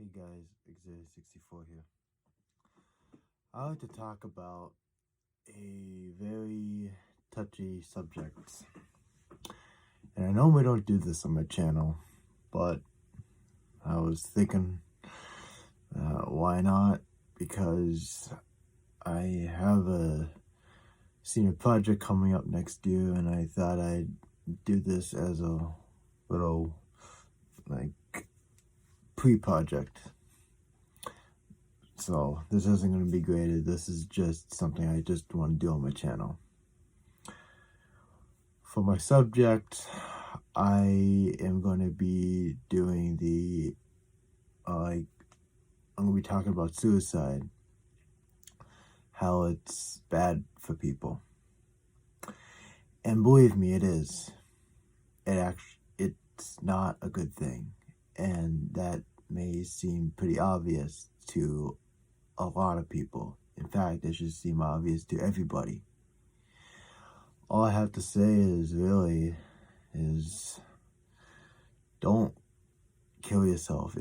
Hey guys, Xavier 64 here. I like to talk about a very touchy subject. And I normally don't do this on my channel, but I was thinking, why not? Because I have a senior project coming up next year, and I thought I'd do this as a little, pre-project. So this isn't going to be graded. This is just something I just want to do on my channel. For my subject, I am going to be doing I'm going to be talking about suicide, how it's bad for people. And believe me, it is. It's not a good thing. And that may seem pretty obvious to a lot of people. In fact, it should seem obvious to everybody. All I have to say is don't kill yourself.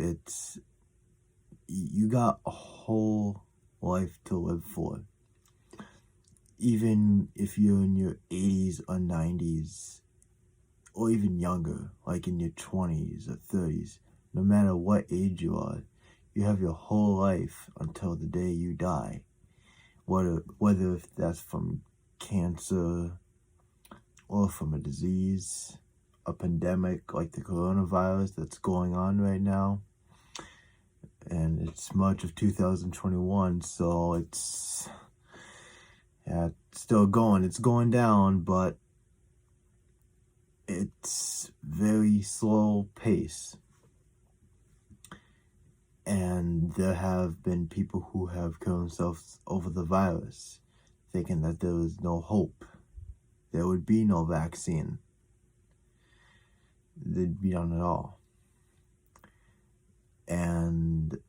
You got a whole life to live for. Even if you're in your 80s or 90s, or even younger, like in your 20s or 30s, no matter what age you are, you have your whole life until the day you die. Whether if that's from cancer, or from a disease, a pandemic like the coronavirus that's going on right now. And it's March of 2021, so it's still going. It's going down, but it's very slow pace. And there have been people who have killed themselves over the virus, thinking that there was no hope. There would be no vaccine. There'd be none at all. And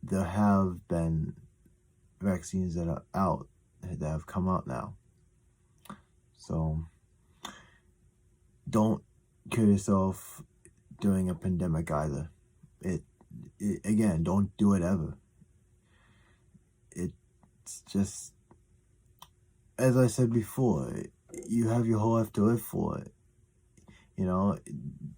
there have been vaccines that are out, that have come out now. So don't kill yourself during a pandemic either. Again, don't do it ever. It's just, as I said before, you have your whole life to live for. You know,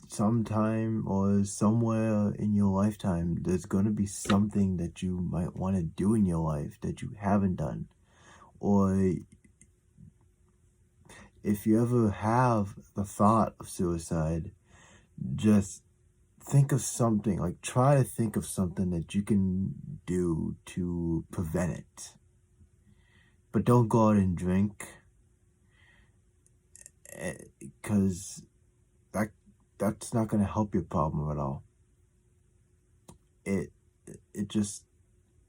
sometime or somewhere in your lifetime, there's going to be something that you might want to do in your life that you haven't done. Or if you ever have the thought of suicide, just think of something, try to think of something that you can do to prevent it. But don't go out and drink, because that's not going to help your problem at all.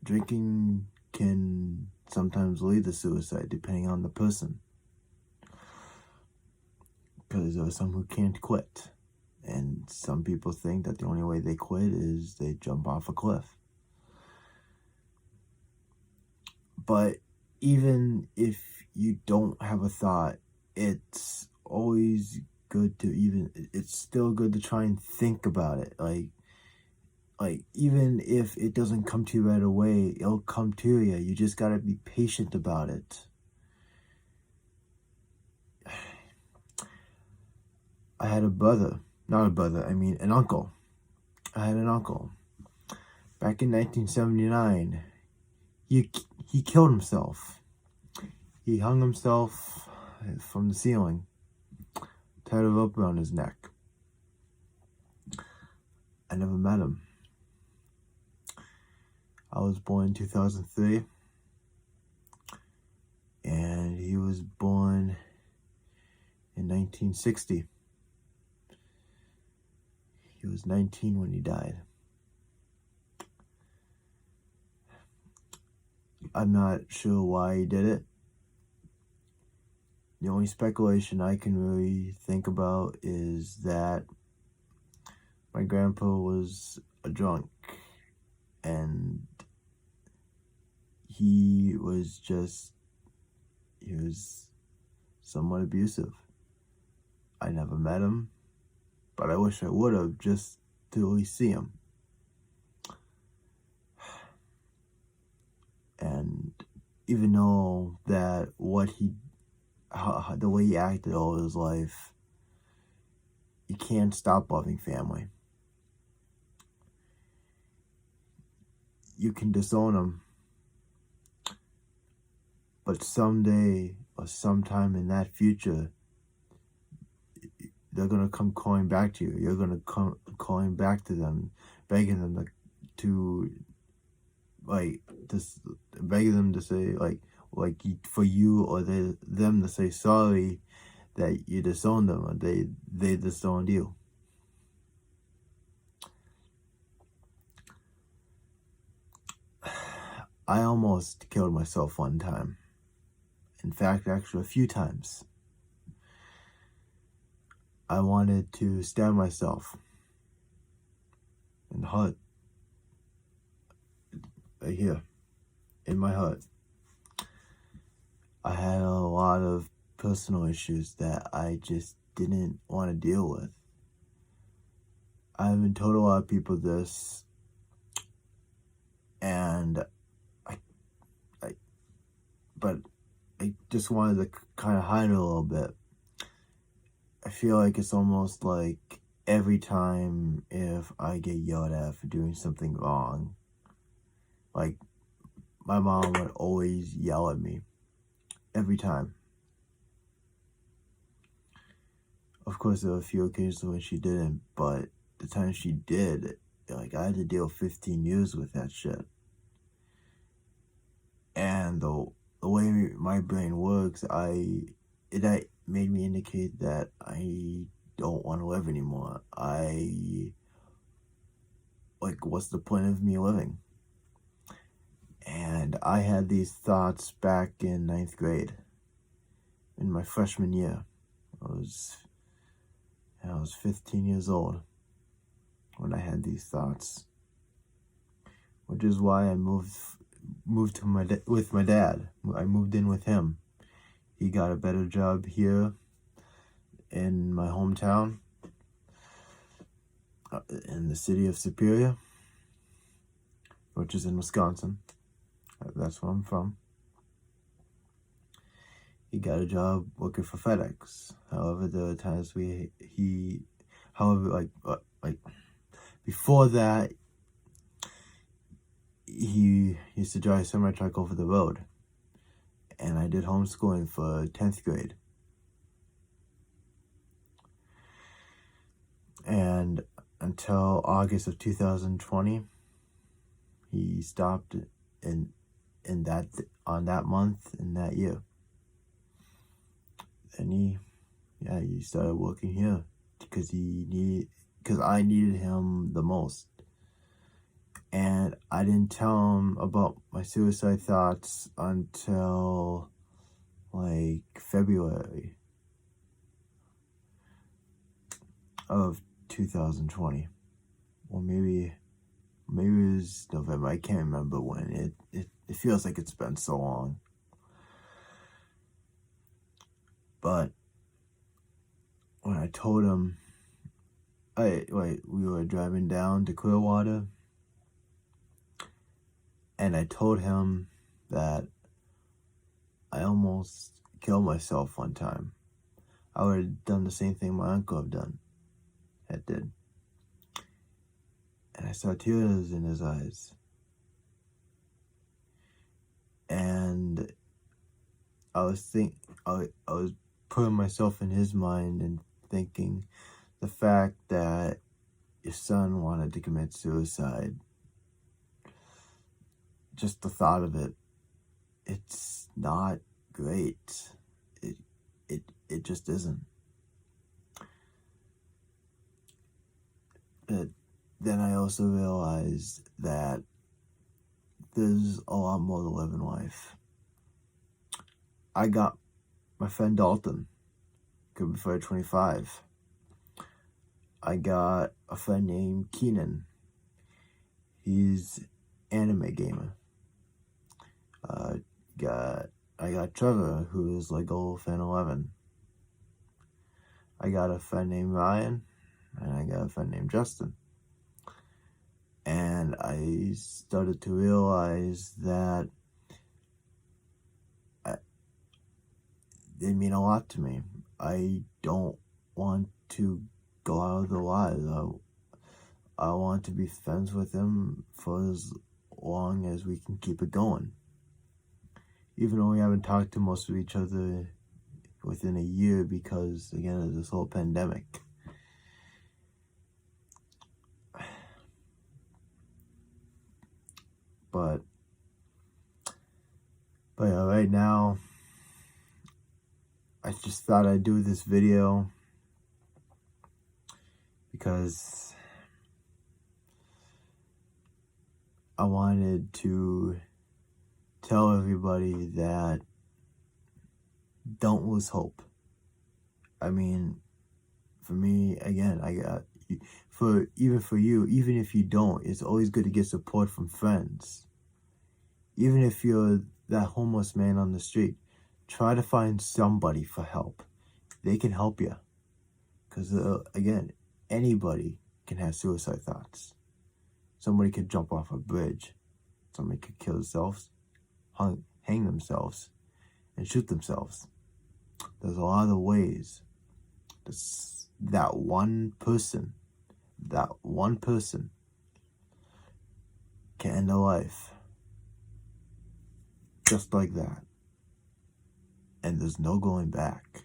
Drinking can sometimes lead to suicide, depending on the person. Because there are some who can't quit. And some people think that the only way they quit is they jump off a cliff. But even if you don't have a thought, it's always good to it's still good to try and think about it. Even if it doesn't come to you right away, it'll come to you. You just gotta be patient about it. I had an uncle. I had an uncle. Back in 1979, he killed himself. He hung himself from the ceiling, tied a rope around his neck. I never met him. I was born in 2003, and he was born in 1960. He was 19 when he died. I'm not sure why he did it. The only speculation I can really think about is that my grandpa was a drunk, and he was somewhat abusive. I never met him, but I wish I would have, just to at least see him. even though that the way he acted all his life, you can't stop loving family. You can disown them, but someday or sometime in that future, they're going to come calling back to you. You're going to come calling back to them, begging them to begging them to say, for you or them to say sorry that you disowned them or they disowned you. I almost killed myself one time. In fact, actually a few times. I wanted to stab myself in the heart. Right here, in my heart. I had a lot of personal issues that I just didn't want to deal with. I haven't told a lot of people this, and but I just wanted to kind of hide it a little bit. I feel like it's almost like every time if I get yelled at for doing something wrong, like my mom would always yell at me every time. Of course, there were a few occasions when she didn't, but the time she did, like, I had to deal 15 years with that shit. And the way my brain works, it made me indicate that I don't want to live anymore. What's the point of me living? And I had these thoughts back in 9th grade, in my freshman year. I was 15 years old when I had these thoughts, which is why I moved with my dad. I moved in with him. He got a better job here in my hometown, in the city of Superior, which is in Wisconsin. That's where I'm from. He got a job working for FedEx. However, there are times before that, he used to drive a semi-truck over the road. And I did homeschooling for 10th grade. And until August of 2020, he stopped on that month in that year. And he started working here because I needed him the most. And I didn't tell him about my suicide thoughts until like February of 2020. Or maybe it was November. I can't remember when. It feels like it's been so long. But when I told him, we were driving down to Clearwater, and I told him that I almost killed myself one time. I would have done the same thing my uncle had did. And I saw tears in his eyes. And I was putting myself in his mind and thinking the fact that your son wanted to commit suicide, just the thought of it, it's not great. It just isn't. But then I also realized that there's a lot more to live in life. I got my friend Dalton, good before 25. I got a friend named Keenan. He's anime gamer. I got Trevor, who is Lego Fan 11. I got a friend named Ryan, and I got a friend named Justin. And I started to realize that they mean a lot to me. I don't want to go out of the lives. I want to be friends with them for as long as we can keep it going. Even though we haven't talked to most of each other within a year because, again, of this whole pandemic. But yeah, right now, I just thought I'd do this video because I wanted to tell everybody that don't lose hope. I mean, for me, again, even for you, even if you don't, it's always good to get support from friends. Even if you're that homeless man on the street, try to find somebody for help. They can help you. Because, again, anybody can have suicide thoughts. Somebody could jump off a bridge. Somebody could kill themselves, hang themselves, and shoot themselves. There's a lot of ways. That one person can end a life. Just like that. And there's no going back.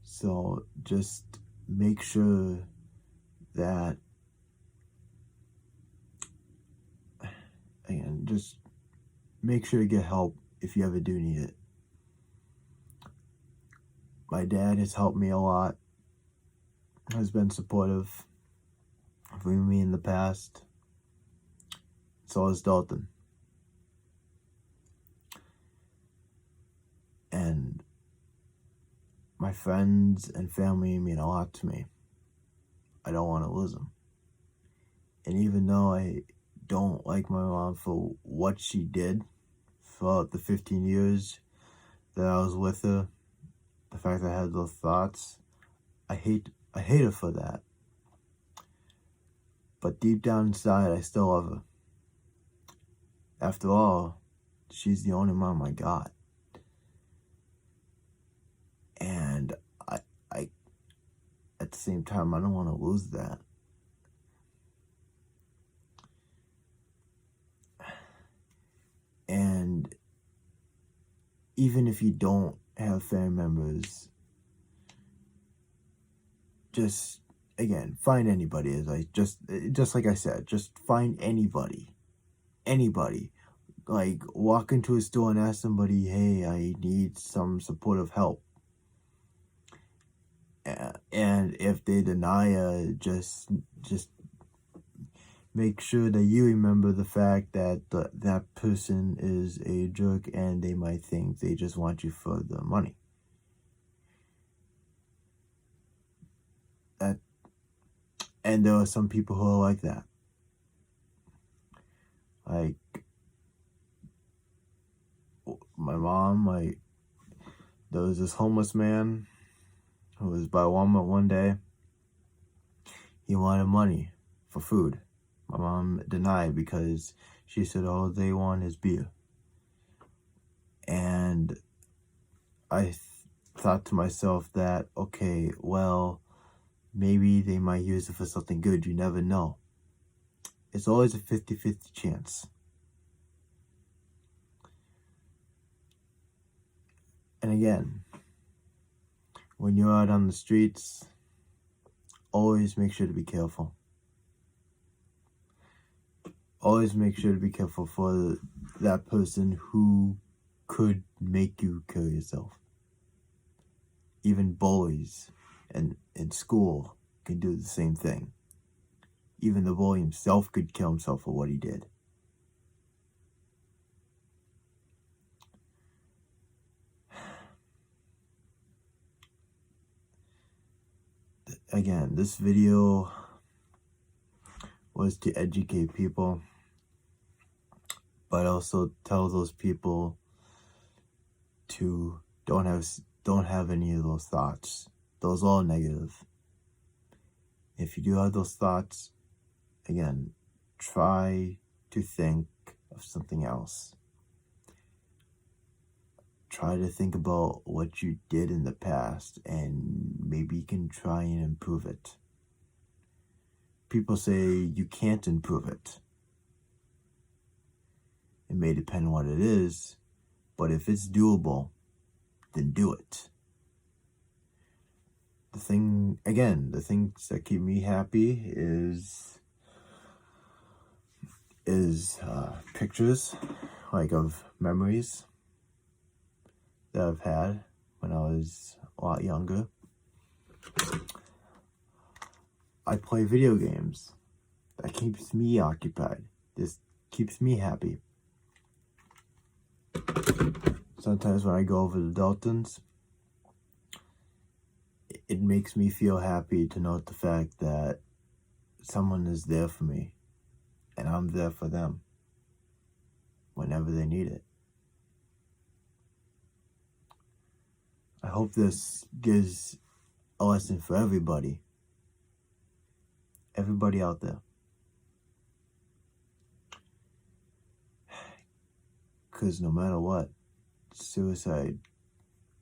So just make sure that, again, just make sure to get help if you ever do need it. My dad has helped me a lot, has been supportive for me in the past. So has Dalton. And my friends and family mean a lot to me. I don't want to lose them. And even though I don't like my mom for what she did throughout the 15 years that I was with her, the fact that I had those thoughts, I hate her for that. But deep down inside, I still love her. After all, she's the only mom I got. And I at the same time, I don't want to lose that. And even if you don't have family members, just, again, find anybody. Just like I said, just find anybody. Like, walk into a store and ask somebody, hey, I need some supportive help. And if they deny just make sure that you remember the fact that that person is a jerk and they might think they just want you for the money. And there are some people who are like that. Like, my mom, there was this homeless man who was by Walmart one day. He wanted money for food. My mom denied because she said all they want is beer. And I thought to myself that, okay, well, maybe they might use it for something good. You never know. It's always a 50-50 chance. And again, when you're out on the streets, always make sure to be careful. Always make sure to be careful for that person who could make you kill yourself. Even bullies in school can do the same thing. Even the bully himself could kill himself for what he did. Again, this video was to educate people, but also tell those people to don't have any of those thoughts. Those are all negative. If you do have those thoughts, again, try to think of something else. Try to think about what you did in the past and maybe you can try and improve it. People say you can't improve it. It may depend on what it is, but if it's doable, then do it. The things that keep me happy is pictures, like of memories that I've had when I was a lot younger. I play video games. That keeps me occupied. This keeps me happy. Sometimes when I go over to Dalton's, it makes me feel happy to note the fact that someone is there for me and I'm there for them whenever they need it. I hope this gives a lesson for everybody out there. Because no matter what, suicide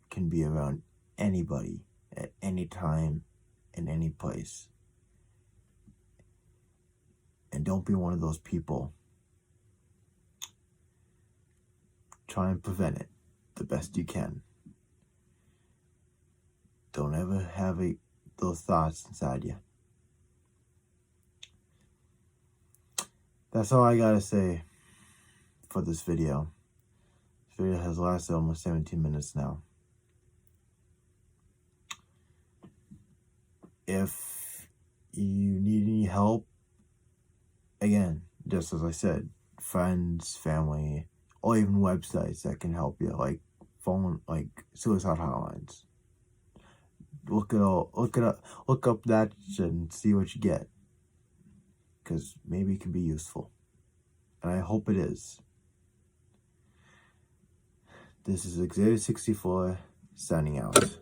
can be around anybody at any time, in any place. And don't be one of those people. Try and prevent it the best you can. Don't ever have those thoughts inside you. That's all I gotta say for this video. This video has lasted almost 17 minutes now. If you need any help, again, just as I said, friends, family, or even websites that can help you, like suicide hotlines. Look up that shit and see what you get. Because maybe it can be useful. And I hope it is. This is Xavier 64 signing out.